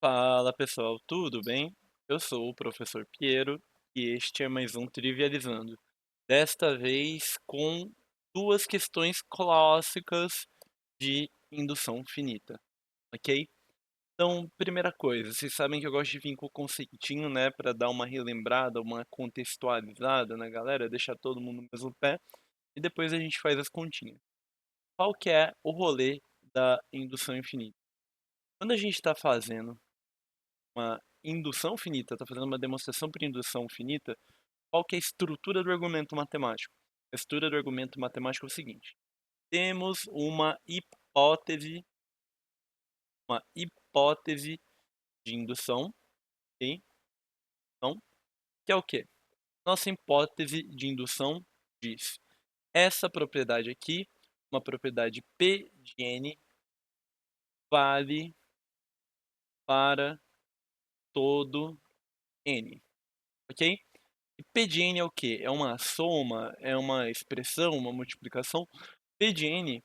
Fala pessoal, tudo bem? Eu sou o professor Piero e este é mais um Trivializando. Desta vez com duas questões clássicas de indução finita, ok? Então, primeira coisa, vocês sabem que eu gosto de vir com o conceitinho, né, para dar uma relembrada, uma contextualizada na galera, deixar todo mundo no mesmo pé e depois a gente faz as continhas. Qual que é o rolê da indução infinita? Quando a gente está fazendo uma indução finita, está fazendo uma demonstração por indução finita, qual que é a estrutura do argumento matemático? A estrutura do argumento matemático é o seguinte: temos uma hipótese de indução, ok? Então, que é o quê? Nossa hipótese de indução diz: essa propriedade aqui, uma propriedade P de n, vale para todo n, ok? E P de n é o quê? É uma soma? É uma expressão? Uma multiplicação? P de n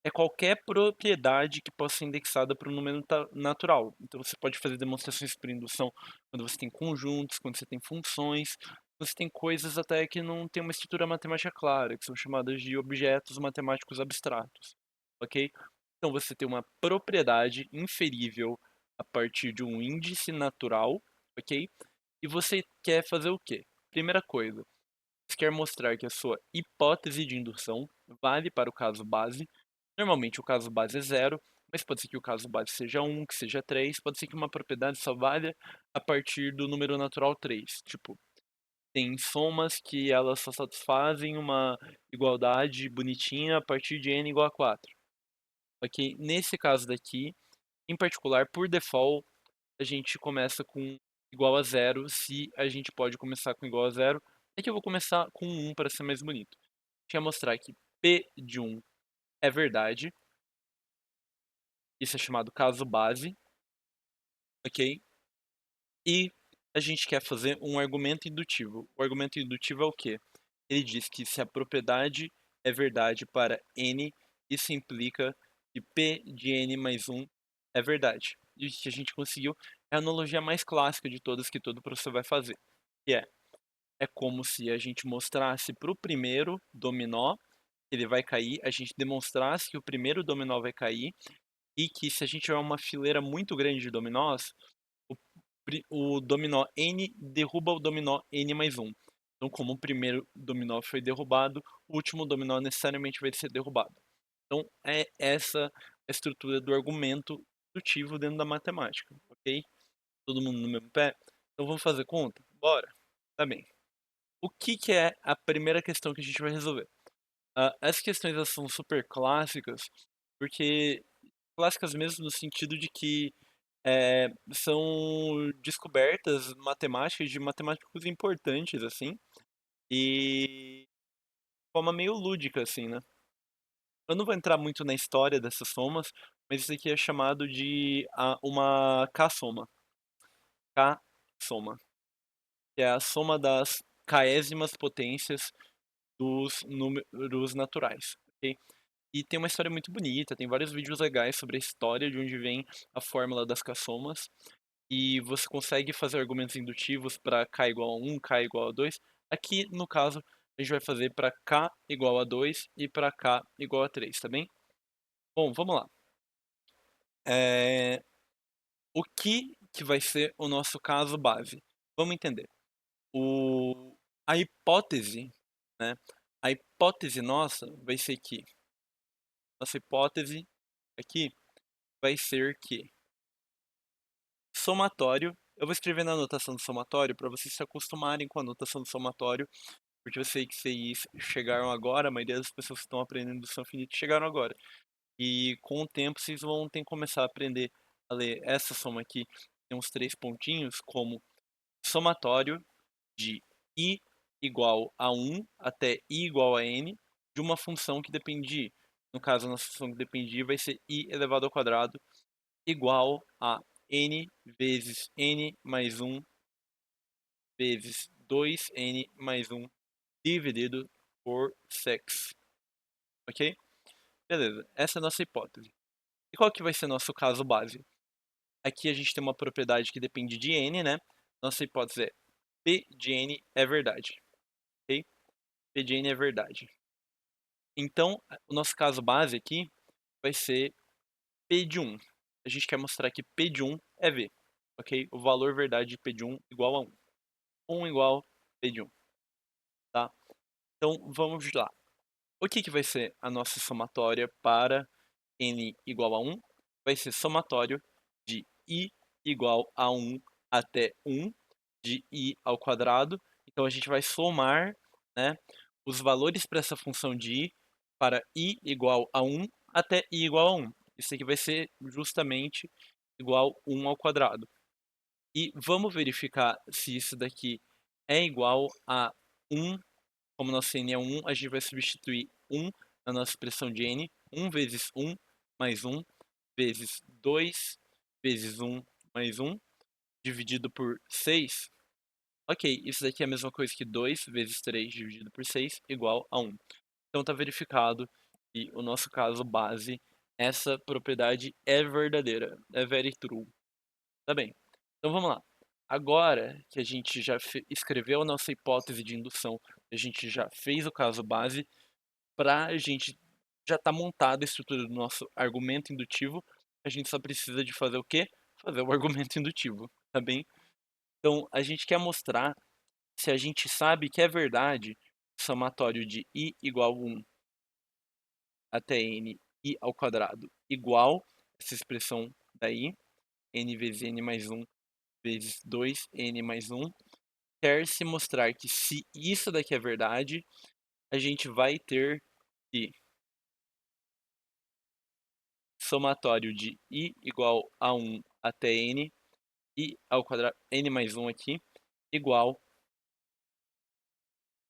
é qualquer propriedade que possa ser indexada para um número natural. Então você pode fazer demonstrações por indução quando você tem conjuntos, quando você tem funções, você tem coisas até que não tem uma estrutura matemática clara, que são chamadas de objetos matemáticos abstratos, ok? Então você tem uma propriedade inferível a partir de um índice natural, ok? E você quer fazer o quê? Primeira coisa, você quer mostrar que a sua hipótese de indução vale para o caso base. Normalmente o caso base é zero, mas pode ser que o caso base seja 1, que seja 3, pode ser que uma propriedade só valha a partir do número natural 3. Tipo, tem somas que elas só satisfazem uma igualdade bonitinha a partir de n igual a 4. Ok? Nesse caso daqui, em particular, por default, a gente começa com igual a zero, se a gente pode começar com igual a zero. É que eu vou começar com 1 para ser mais bonito. A gente vai mostrar que P de 1 é verdade. Isso é chamado caso base, ok? E a gente quer fazer um argumento indutivo. O argumento indutivo é o quê? Ele diz que se a propriedade é verdade para n, isso implica que P de n mais 1 é verdade. E o que a gente conseguiu é a analogia mais clássica de todas que todo professor vai fazer, que é como se a gente mostrasse para o primeiro dominó que ele vai cair, a gente demonstrasse que o primeiro dominó vai cair e que se a gente tiver uma fileira muito grande de dominós, o, o dominó n derruba o dominó n mais 1. Então, como o primeiro dominó foi derrubado, o último dominó necessariamente vai ser derrubado. Então, é essa a estrutura do argumento indutivo dentro da matemática, ok? Todo mundo no mesmo pé? Então, vamos fazer conta? Bora! Tá bem. O que é a primeira questão que a gente vai resolver? Essas questões elas são super clássicas, porque clássicas mesmo no sentido de que são descobertas matemáticas de matemáticos importantes, assim, e de forma meio lúdica, assim, né? Eu não vou entrar muito na história dessas somas, mas isso aqui é chamado de uma K-soma. K-soma, que é a soma das késímas potências dos números naturais, ok? E tem uma história muito bonita, tem vários vídeos legais sobre a história de onde vem a fórmula das K-somas. E você consegue fazer argumentos indutivos para k igual a 1, k igual a 2. Aqui, no caso, a gente vai fazer para k igual a 2 e para k igual a 3, tá bem? Bom, vamos lá. O que vai ser o nosso caso base? Vamos entender. A hipótese, né? A hipótese nossa vai ser que nossa hipótese aqui vai ser que somatório. Eu vou escrever na anotação do somatório para vocês se acostumarem com a anotação do somatório, porque eu sei que vocês chegaram agora, a maioria das pessoas que estão aprendendo indução finita chegaram agora. E com o tempo vocês vão ter que começar a aprender a ler essa soma aqui, tem uns 3 pontinhos, como somatório de i igual a 1 até i igual a n de uma função que depende, no caso a nossa função que depende vai ser i elevado ao quadrado igual a n vezes n mais 1 vezes 2n mais 1 dividido por 6. Ok? Beleza, essa é a nossa hipótese. E qual que vai ser nosso caso base? aqui a gente tem uma propriedade que depende de n, né? Nossa hipótese é P de n é verdade, ok? P de n é verdade. Então, o nosso caso base aqui vai ser P de 1. A gente quer mostrar que P de 1 é V, ok? O valor verdade de P de 1 igual a 1. 1 igual P de 1, tá? Então, vamos lá. O que vai ser a nossa somatória para n igual a 1? Vai ser somatório de i igual a 1 até 1 de i ao quadrado. Então, a gente vai somar, né, os valores para essa função de i para i igual a 1 até i igual a 1. Isso aqui vai ser justamente igual a 1 ao quadrado. E vamos verificar se isso daqui é igual a 1. Como nosso n é 1, a gente vai substituir 1 na nossa expressão de n. 1 vezes 1 mais 1 vezes 2 vezes 1 mais 1 dividido por 6. Ok, isso daqui é a mesma coisa que 2 vezes 3 dividido por 6 igual a 1. Então está verificado que o nosso caso base, essa propriedade é verdadeira, é very true. Tá bem, então vamos lá. Agora que a gente já escreveu a nossa hipótese de indução, a gente já fez o caso base, para a gente já tá montada a estrutura do nosso argumento indutivo, a gente só precisa de fazer o quê? Fazer o argumento indutivo, tá bem? Então, a gente quer mostrar se a gente sabe que é verdade o somatório de i igual a 1 até n i ao quadrado igual essa expressão daí, n vezes n mais 1 vezes 2n mais 1, quer se mostrar que se isso daqui é verdade, a gente vai ter que somatório de i igual a 1 até n, i ao quadrado, n mais 1 aqui, igual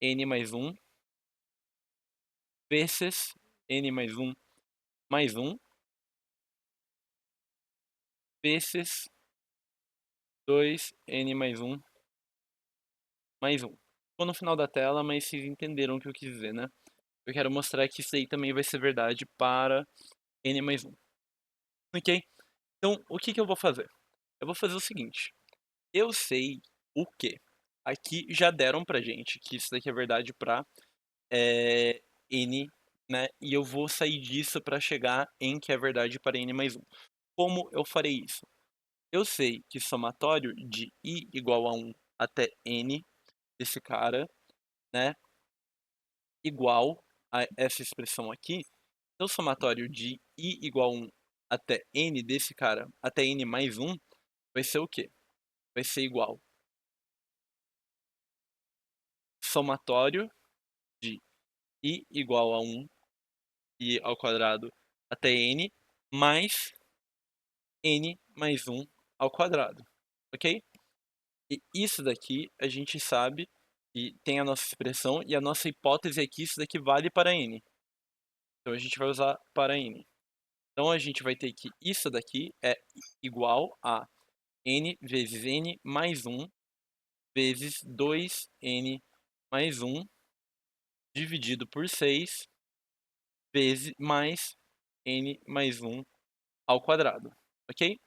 n mais 1 vezes n mais 1 vezes 2n mais 1 mais 1. Ficou no final da tela, mas vocês entenderam o que eu quis dizer, né? Eu quero mostrar que isso aí também vai ser verdade para n mais 1. Ok? Então, o que eu vou fazer? Eu vou fazer o seguinte. Eu sei o que? Aqui já deram pra gente que isso daqui é verdade para n, né? E eu vou sair disso para chegar em que é verdade para n mais 1. Como eu farei isso? Eu sei que somatório de i igual a 1 até n desse cara, né? Igual a essa expressão aqui. Então, o somatório de i igual a 1 até n desse cara, até n mais 1, vai ser o quê? Vai ser igual somatório de i igual a 1 i ao quadrado até n mais n mais 1 ao quadrado, ok? E isso daqui a gente sabe que tem a nossa expressão e a nossa hipótese é que isso daqui vale para n. Então a gente vai usar para n. Então a gente vai ter que isso daqui é igual a n vezes n mais 1 vezes 2n mais 1 dividido por 6 vezes mais n mais 1 ao quadrado, ok?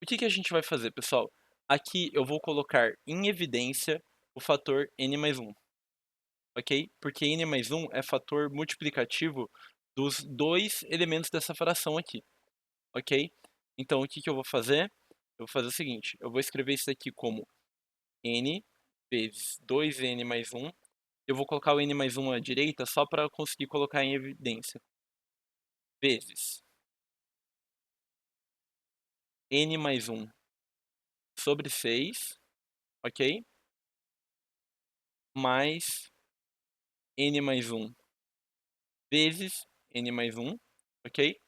O que a gente vai fazer, pessoal? Aqui eu vou colocar em evidência o fator n mais 1, ok? Porque n mais 1 é fator multiplicativo dos dois elementos dessa fração aqui, ok? Então, o que eu vou fazer? Eu vou fazer o seguinte, eu vou escrever isso aqui como n vezes 2n mais 1. Eu vou colocar o n mais 1 à direita só para conseguir colocar em evidência. Vezes n mais 1 sobre 6, ok? Mais n mais 1 vezes n mais 1, ok?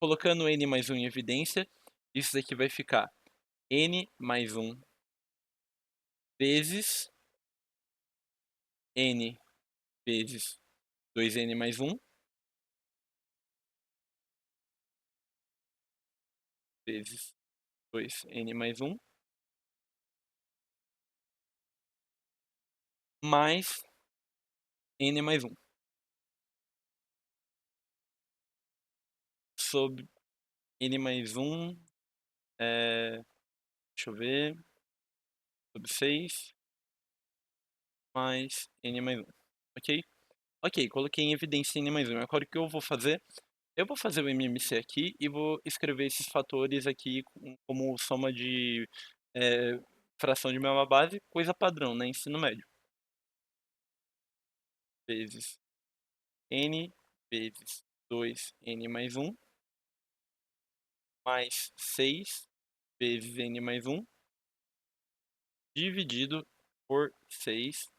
Colocando n mais 1 em evidência, isso daqui vai ficar n mais 1 vezes n vezes 2n mais 1 vezes 2n mais 1 mais n mais 1 sobre n mais 1 Deixa eu ver. Sobre 6 mais n mais 1. Ok? Ok, coloquei em evidência n mais 1. Agora o que eu vou fazer? Eu vou fazer o MMC aqui e vou escrever esses fatores aqui como soma de fração de mesma base, coisa padrão, né? Ensino médio. Vezes n vezes 2n mais 1 mais 6 vezes n mais 1 dividido por 6,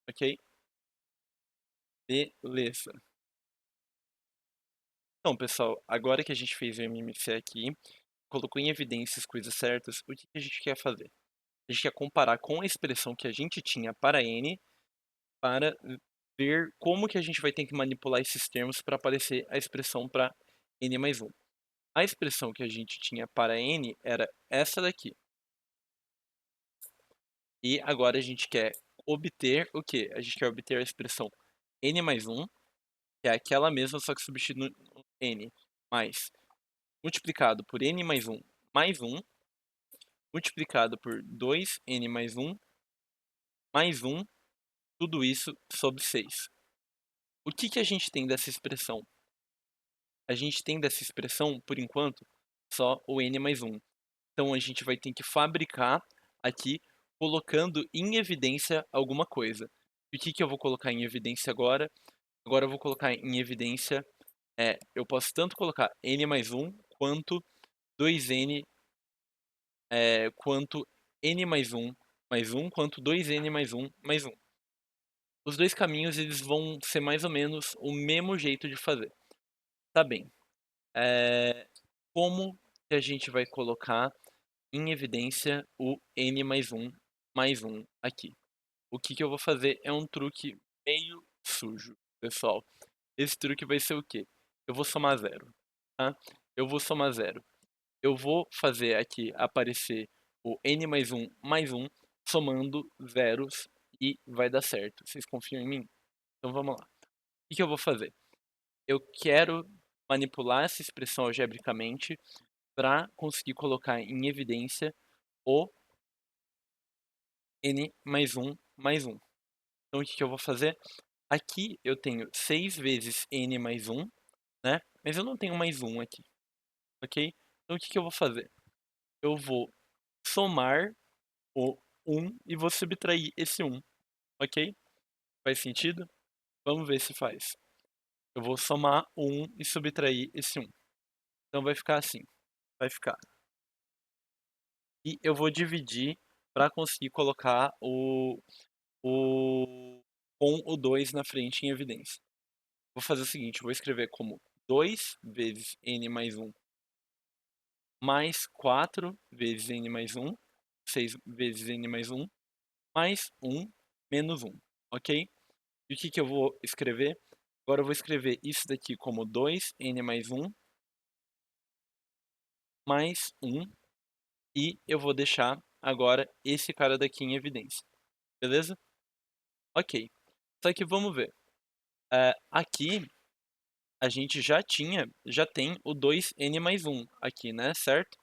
ok? Beleza. Então, pessoal, agora que a gente fez o MMC aqui, colocou em evidência as coisas certas, o que a gente quer fazer? A gente quer comparar com a expressão que a gente tinha para n, para ver como que a gente vai ter que manipular esses termos para aparecer a expressão para n mais 1. A expressão que a gente tinha para n era essa daqui. E agora a gente quer obter o quê? A gente quer obter a expressão n mais 1, que é aquela mesma, só que substituindo n, mais multiplicado por n mais 1, multiplicado por 2n mais 1, tudo isso sobre 6. O que a gente tem dessa expressão? A gente tem dessa expressão, por enquanto, só o n mais 1. Então a gente vai ter que fabricar aqui, colocando em evidência alguma coisa. E o que eu vou colocar em evidência agora? Agora eu vou colocar em evidência, eu posso tanto colocar n mais 1, quanto 2n, quanto n mais 1, quanto 2n mais 1. Os dois caminhos eles vão ser mais ou menos o mesmo jeito de fazer. Tá bem. Como que a gente vai colocar em evidência o n mais 1 aqui? O que eu vou fazer é um truque meio sujo, pessoal. Esse truque vai ser o quê? Eu vou somar zero, tá? Eu vou somar zero. Eu vou fazer aqui aparecer o n mais 1 somando zeros e vai dar certo. Vocês confiam em mim? Então vamos lá. O que eu vou fazer? Eu quero manipular essa expressão algebricamente para conseguir colocar em evidência o n mais 1. Então o que eu vou fazer? Aqui eu tenho 6 vezes n mais 1, né? Mas eu não tenho mais 1 aqui, ok? Então o que eu vou fazer? Eu vou somar o 1 e vou subtrair esse 1, ok? Faz sentido? Vamos ver se faz. Eu vou somar o 1 e subtrair esse 1. Então vai ficar assim. Vai ficar. E eu vou dividir para conseguir colocar com o 2 na frente em evidência. Vou fazer o seguinte, vou escrever como 2 vezes n mais 1 mais 4 vezes n mais 1, 6 vezes n mais 1 menos 1, ok? E o que eu vou escrever? Agora eu vou escrever isso daqui como 2n mais 1 mais 1 e eu vou deixar agora esse cara daqui em evidência, beleza? Ok, só que vamos ver. Aqui a gente já tem o 2n mais 1 aqui, né, certo?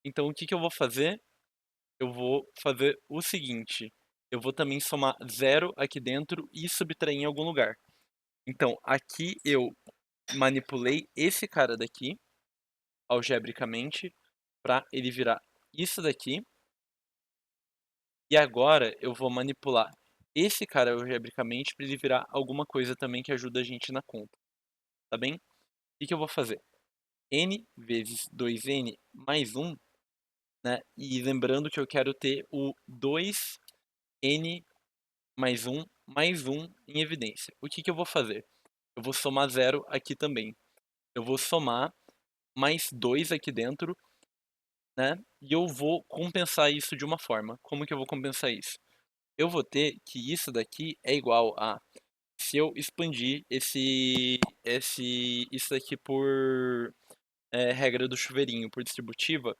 Então o que eu vou fazer? Eu vou fazer o seguinte, eu vou também somar zero aqui dentro e subtrair em algum lugar. Então aqui eu manipulei esse cara daqui, algebricamente, para ele virar isso daqui. E agora eu vou manipular esse cara algebricamente para ele virar alguma coisa também que ajuda a gente na conta, tá bem? O que eu vou fazer? N vezes 2n mais 1, né? E lembrando que eu quero ter o 2n mais 1 em evidência. O que eu vou fazer? Eu vou somar zero aqui também. Eu vou somar mais 2 aqui dentro, né? E eu vou compensar isso de uma forma. Como que eu vou compensar isso? Eu vou ter que isso daqui é igual a, se eu expandir isso daqui por regra do chuveirinho, por distributiva,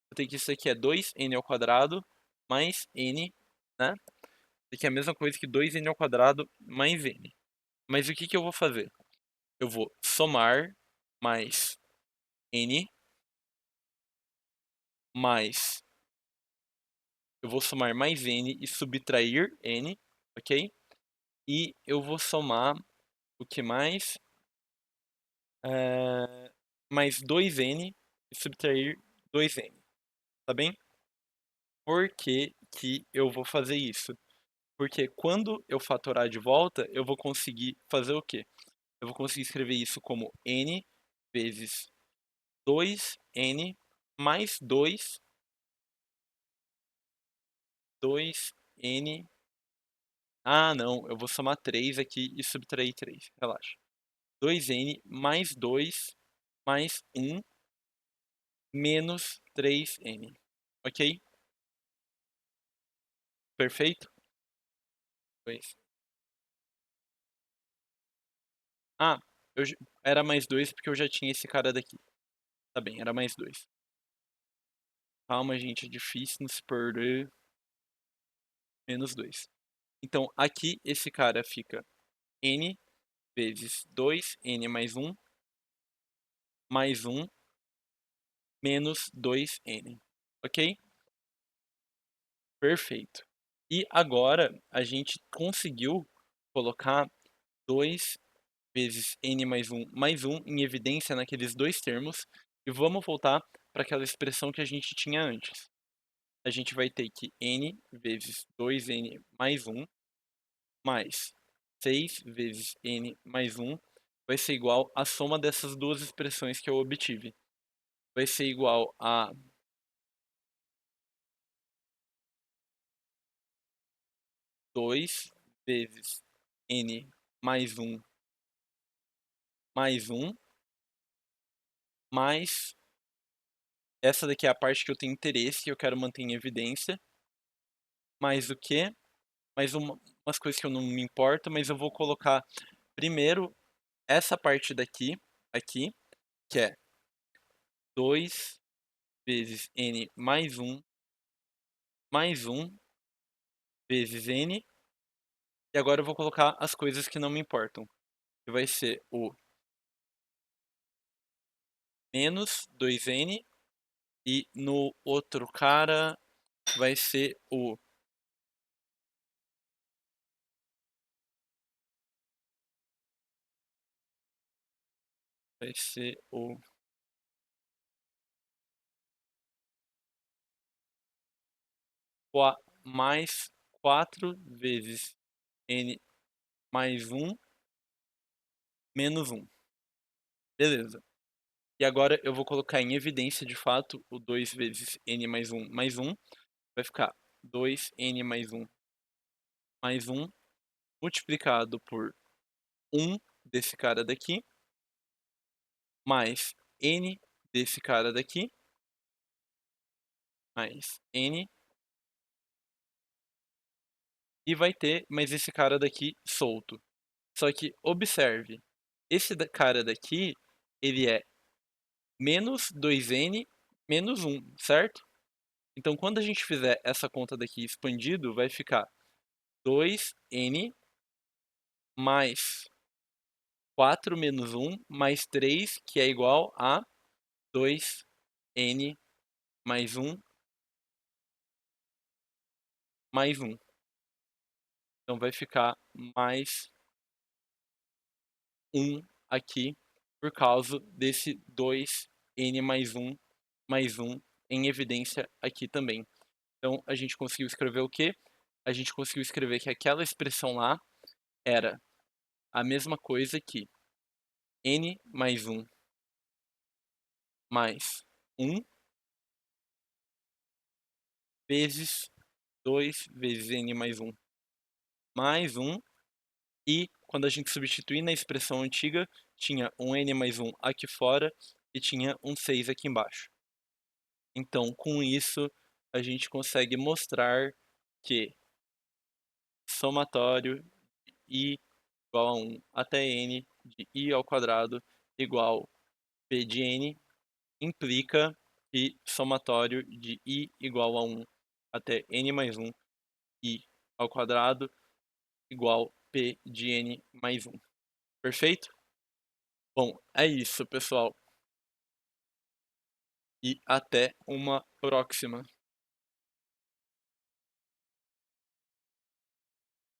eu tenho que isso aqui é 2n ao quadrado mais n, né? Isso aqui é a mesma coisa que 2n ao quadrado mais n. Mas o que eu vou fazer? Eu vou somar mais n mais... Eu vou somar mais n e subtrair n, ok? E eu vou somar o que mais? Mais 2n e subtrair 2n, tá bem? Por que que eu vou fazer isso? Porque quando eu fatorar de volta, eu vou conseguir fazer o quê? Eu vou conseguir escrever isso como n vezes 2n mais 2n. Ah, não, eu vou somar 3 aqui e subtrair 3, relaxa. 2n mais 2 mais 1 menos 3n, ok? Perfeito? Pois. Ah, era mais 2 porque eu já tinha esse cara daqui. Tá bem, era mais 2. Calma, gente, é difícil não se perder. Menos 2. Então, aqui esse cara fica n vezes 2n mais 1 menos 2n. Ok? Perfeito. E agora a gente conseguiu colocar 2 vezes n mais 1 em evidência naqueles dois termos. E vamos voltar para aquela expressão que a gente tinha antes. A gente vai ter que n vezes 2n mais 1 mais 6 vezes n mais 1 vai ser igual à soma dessas duas expressões que eu obtive. Vai ser igual a 2 vezes n mais 1 mais... Essa daqui é a parte que eu tenho interesse, que eu quero manter em evidência. Mais o quê? Mais umas coisas que eu não me importo, mas eu vou colocar primeiro essa parte daqui, aqui, que é 2 vezes n mais 1 vezes n. E agora eu vou colocar as coisas que não me importam. Que vai ser o menos 2n. E no outro cara vai ser o... Vai ser o... mais 4 vezes n mais 1 menos 1. Beleza. E agora eu vou colocar em evidência, de fato, o 2 vezes n mais 1 mais 1. Vai ficar 2n mais 1 multiplicado por 1 desse cara daqui, mais n desse cara daqui, mais n, e vai ter mais esse cara daqui solto. Só que observe, esse cara daqui, ele é menos 2n menos 1, certo? Então, quando a gente fizer essa conta daqui expandido, vai ficar 2n mais 4 menos 1 mais 3, que é igual a 2n mais 1 mais 1. Então, vai ficar mais 1 aqui, por causa desse 2n mais 1 em evidência aqui também. Então, a gente conseguiu escrever o quê? A gente conseguiu escrever que aquela expressão lá era a mesma coisa que n mais 1 mais 1 vezes 2 vezes n mais 1, e quando a gente substituir na expressão antiga, tinha um n mais 1 aqui fora e tinha um 6 aqui embaixo. Então, com isso, a gente consegue mostrar que somatório de i igual a 1 até n de i ao quadrado igual p de n implica que somatório de i igual a 1 até n mais 1 i ao quadrado igual p de n mais 1. Perfeito? Bom, é isso, pessoal. E até uma próxima.